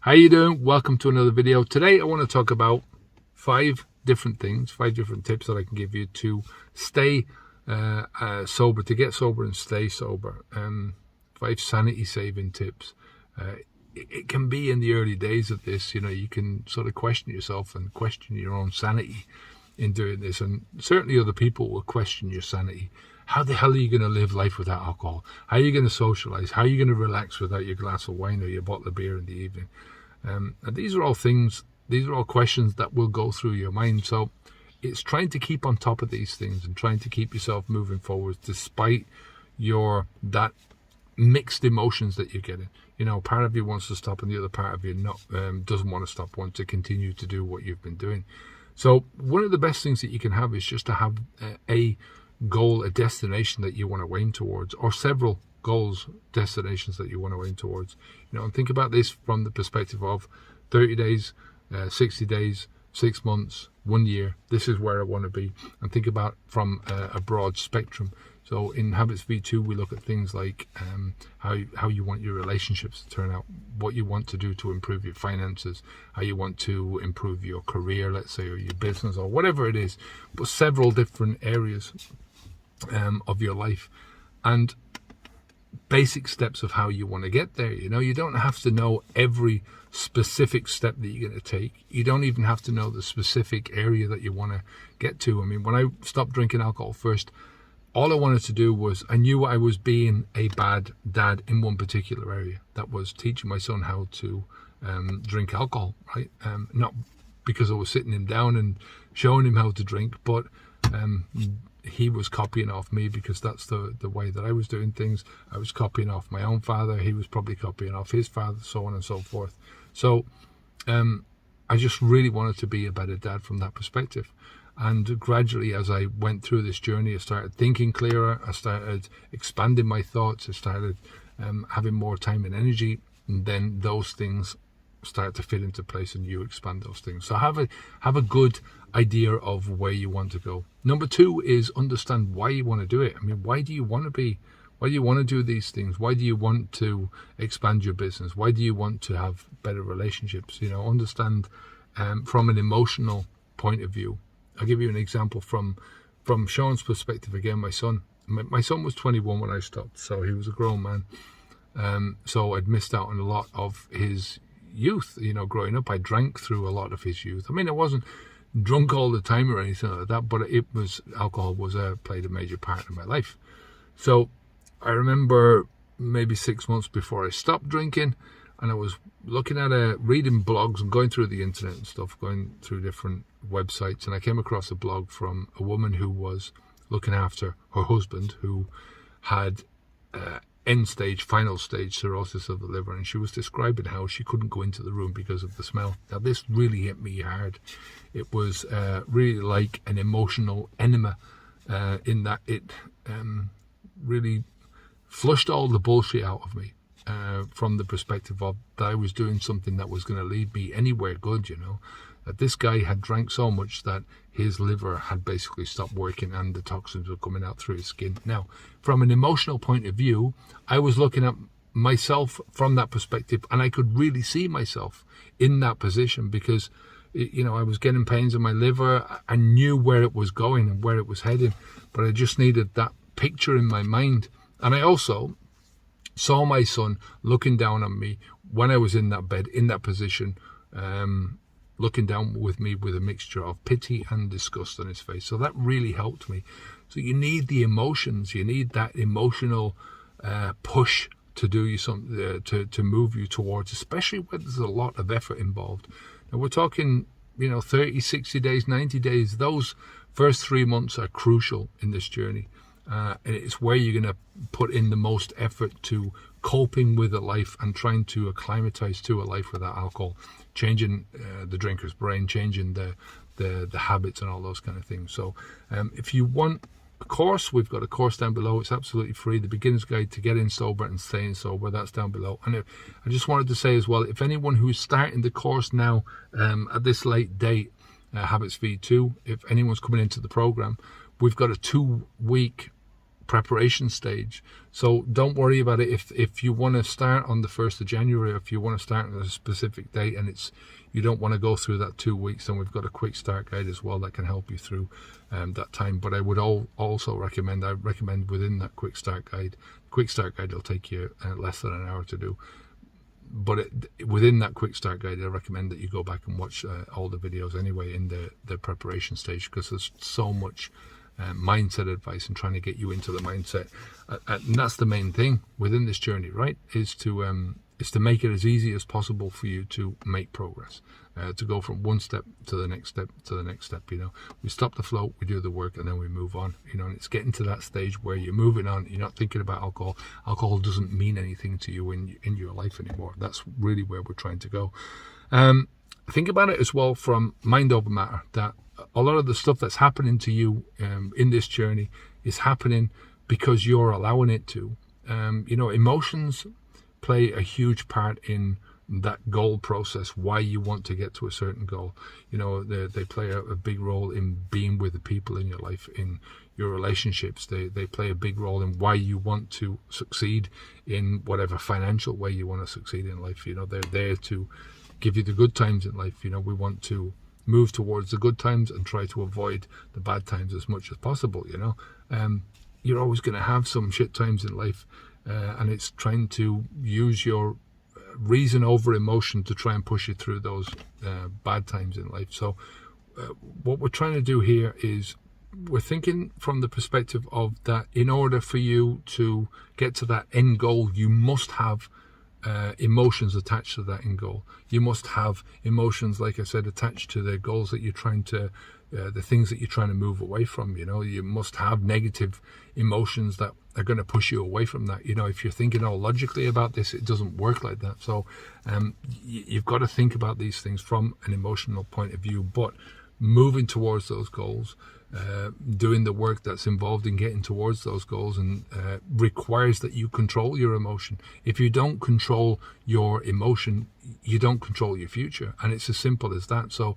How you doing? Welcome to another video. Today I want to talk about 5 different things, 5 different tips that I can give you to stay sober, to get sober and stay sober. 5 sanity saving tips. It can be in the early days of this, you can sort of question yourself and question your own sanity in doing this, and certainly other people will question your sanity. How the hell are you going to live life without alcohol? How are you going to socialize? How are you going to relax without your glass of wine or your bottle of beer in the evening? And these are all things, these are all questions that will go through your mind. So it's trying to keep on top of these things and trying to keep yourself moving forward despite that mixed emotions that you're getting. Part of you wants to stop and the other part of you doesn't want to stop, wants to continue to do what you've been doing. So one of the best things that you can have is just to have a goal, a destination that you want to aim towards, or several goals, destinations that you want to aim towards. And think about this from the perspective of 30 days, 60 days, 6 months, 1 year. This is where I want to be, and think about from a broad spectrum. So in Habits V2, we look at things like how you want your relationships to turn out, what you want to do to improve your finances, how you want to improve your career, let's say, or your business, or whatever it is, but several different areas of your life, and basic steps of how you want to get there. You don't have to know every specific step that you're going to take. You don't even have to know the specific area that you want to get to. I mean, when I stopped drinking alcohol first, all I wanted to do was, I knew I was being a bad dad in one particular area. That was teaching my son how to drink alcohol, right? Not because I was sitting him down and showing him how to drink, but he was copying off me, because that's the way that I was doing things. I was copying off my own father. He was probably copying off his father, so on and so forth. So I just really wanted to be a better dad from that perspective. And gradually, as I went through this journey, I started thinking clearer. I started expanding my thoughts. I started having more time and energy. And then those things start to fit into place, and you expand those things. So have a good idea of where you want to go. Number 2 is understand why you want to do it. I mean, why do you want to do these things? Why do you want to expand your business? Why do you want to have better relationships? Understand from an emotional point of view. I'll give you an example from Sean's perspective again. My son was 21 when I stopped, so he was a grown man. So I'd missed out on a lot of his youth. Growing up, I drank through a lot of his youth. I mean, I wasn't drunk all the time or anything like that, but alcohol played a major part in my life. So I remember maybe 6 months before I stopped drinking, and I was looking at reading blogs and going through the internet and stuff, going through different websites, and I came across a blog from a woman who was looking after her husband, who had final stage cirrhosis of the liver, and she was describing how she couldn't go into the room because of the smell. Now, this really hit me hard. It was really like an emotional enema, in that it really flushed all the bullshit out of me, from the perspective of that I was doing something that was going to lead me anywhere good. That this guy had drank so much that his liver had basically stopped working and the toxins were coming out through his skin. Now, from an emotional point of view, I was looking at myself from that perspective, and I could really see myself in that position, because I was getting pains in my liver. I knew where it was going and where it was heading, but I just needed that picture in my mind. And I also saw my son looking down on me when I was in that bed, in that position, looking down with me with a mixture of pity and disgust on his face. So that really helped me. So you need the emotions, you need that emotional push to do you something, to move you towards, especially when there's a lot of effort involved. Now we're talking 30, 60 days, 90 days. Those first 3 months are crucial in this journey. And it's where you're going to put in the most effort to coping with a life and trying to acclimatize to a life without alcohol, changing the drinker's brain, changing the habits and all those kind of things. So if you want a course, we've got a course down below. It's absolutely free, the beginner's guide to getting sober and staying sober. That's down below. And I just wanted to say as well, if anyone who's starting the course now at this late date, Habits V2, if anyone's coming into the program, we've got a 2-week preparation stage. So don't worry about it. If you want to start on the 1st of January, or if you want to start on a specific date and you don't want to go through that 2 weeks, then we've got a quick start guide as well that can help you through that time. But I would also recommend within that quick start guide will take you less than an hour to do. But within that quick start guide, I recommend that you go back and watch all the videos anyway in the preparation stage, because there's so much mindset advice and trying to get you into the mindset, and that's the main thing within this journey, right? Is to make it as easy as possible for you to make progress, to go from one step to the next step to the next step. We stop the flow, we do the work, and then we move on. And it's getting to that stage where you're moving on. You're not thinking about alcohol. Alcohol doesn't mean anything to you in your life anymore. That's really where we're trying to go. Think about it as well from mind over matter, that a lot of the stuff that's happening to you in this journey is happening because you're allowing it to. Emotions play a huge part in that goal process, why you want to get to a certain goal. They play a big role in being with the people in your life, in your relationships. They play a big role in why you want to succeed in whatever financial way you want to succeed in life. They're there to give you the good times in life. We want to move towards the good times and try to avoid the bad times as much as possible. You're always going to have some shit times in life, and it's trying to use your reason over emotion to try and push you through those bad times in life. So what we're trying to do here is we're thinking from the perspective of that in order for you to get to that end goal, you must have emotions attached to that end goal. You must have emotions, like I said, attached to the goals that you're trying to, the things that you're trying to move away from. You must have negative emotions that are going to push you away from that. If you're thinking all logically about this, it doesn't work like that. So you've got to think about these things from an emotional point of view, but moving towards those goals, doing the work that's involved in getting towards those goals, and requires that you control your emotion. If you don't control your emotion, you don't control your future, and it's as simple as that. So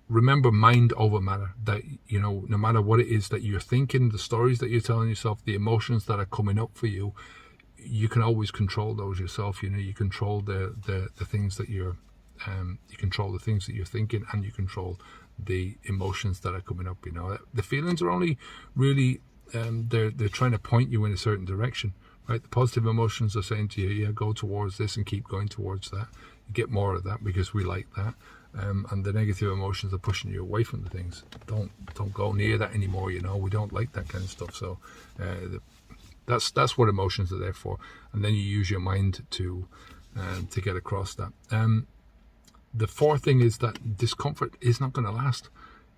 remember, mind over matter, that no matter what it is that you're thinking, the stories that you're telling yourself, the emotions that are coming up for you, you can always control those yourself. You control the things that you control the things that you're thinking, and you control the emotions that are coming up. The feelings are only really they're trying to point you in a certain direction, right? The positive emotions are saying to you, yeah, go towards this and keep going towards that. You get more of that because we like that. And the negative emotions are pushing you away from the things. Don't go near that anymore. We don't like that kind of stuff. So that's what emotions are there for. And then you use your mind to get across that. The fourth thing is that discomfort is not going to last.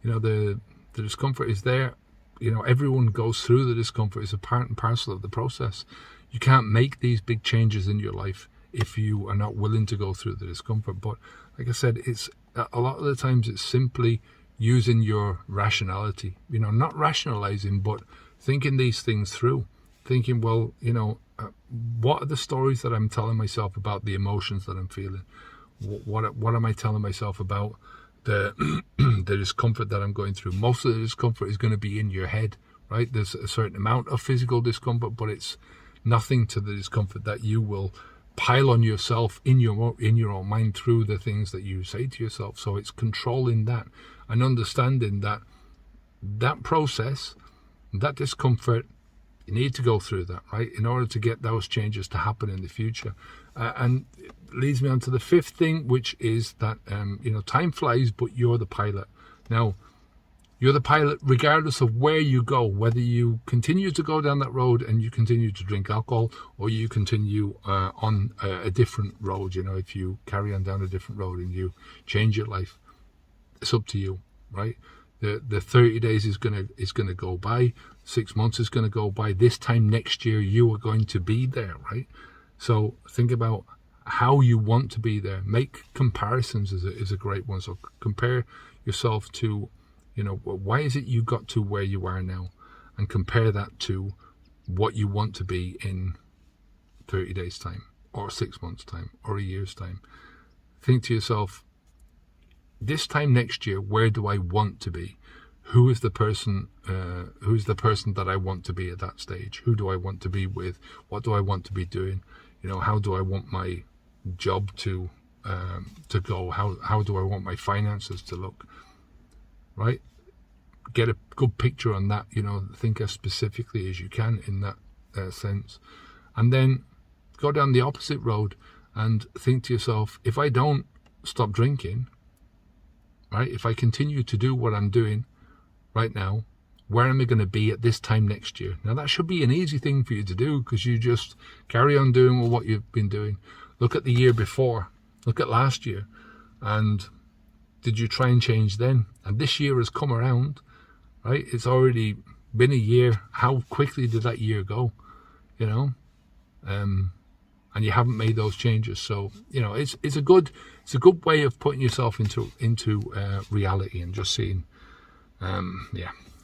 The discomfort is there. Everyone goes through the discomfort. It's a part and parcel of the process. You can't make these big changes in your life if you are not willing to go through the discomfort. But like I said, it's a lot of the times it's simply using your rationality, not rationalizing, but thinking these things through, thinking, well, what are the stories that I'm telling myself about the emotions that I'm feeling? What am I telling myself about the the discomfort that I'm going through? Most of the discomfort is going to be in your head, right? There's a certain amount of physical discomfort, but it's nothing to the discomfort that you will pile on yourself in your own mind through the things that you say to yourself. So it's controlling that and understanding that process, that discomfort, you need to go through that, right, in order to get those changes to happen in the future. And it leads me on to the fifth thing, which is that time flies, but you're the pilot. Now, you're the pilot regardless of where you go, whether you continue to go down that road and you continue to drink alcohol, or you continue on a different road. If you carry on down a different road and you change your life, it's up to you, right? The 30 days is gonna go by. 6 months is gonna go by. This time next year, you are going to be there, right? So think about how you want to be there. Make comparisons is a great one. So compare yourself to, why is it you got to where you are now, and compare that to what you want to be in 30 days time, or 6 months time, or a year's time. Think to yourself, this time next year, where do I want to be? who is the person that I want to be at that stage? Who do I want to be with? What do I want to be doing? You know, how do I want my job to go? How do I want my finances to look? Right? Get a good picture on that. You know, think as specifically as you can in that sense, and then go down the opposite road and think to yourself, if I don't stop drinking, right? If I continue to do what I'm doing right now, where am I going to be at this time next year? Now that should be an easy thing for you to do, because you just carry on doing what you've been doing. Look at the year before, look at last year, and did you try and change then? And this year has come around, right? It's already been a year. How quickly did that year go? You know, and you haven't made those changes. So you know, it's a good way of putting yourself into reality and just seeing,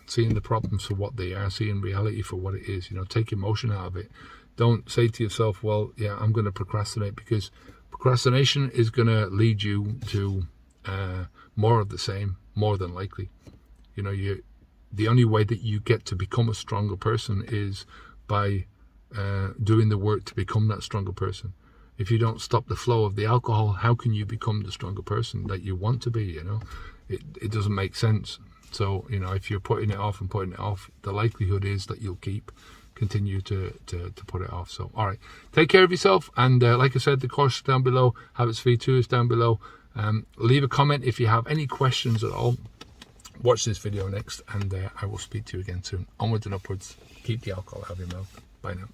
seeing the problems for what they are, seeing reality for what it is. You know, take emotion out of it. Don't say to yourself, well, yeah, I'm going to procrastinate, because procrastination is going to lead you to more of the same, more than likely. You know, the only way that you get to become a stronger person is by doing the work to become that stronger person. If you don't stop the flow of the alcohol, how can you become the stronger person that you want to be? You know, it doesn't make sense. So, you know, if you're putting it off, the likelihood is that you'll continue to put it off. So, all right, take care of yourself. And like I said, the course is down below. Habits V2 is down below. Leave a comment if you have any questions at all. Watch this video next, and I will speak to you again soon. Onwards and upwards. Keep the alcohol out of your mouth. Bye now.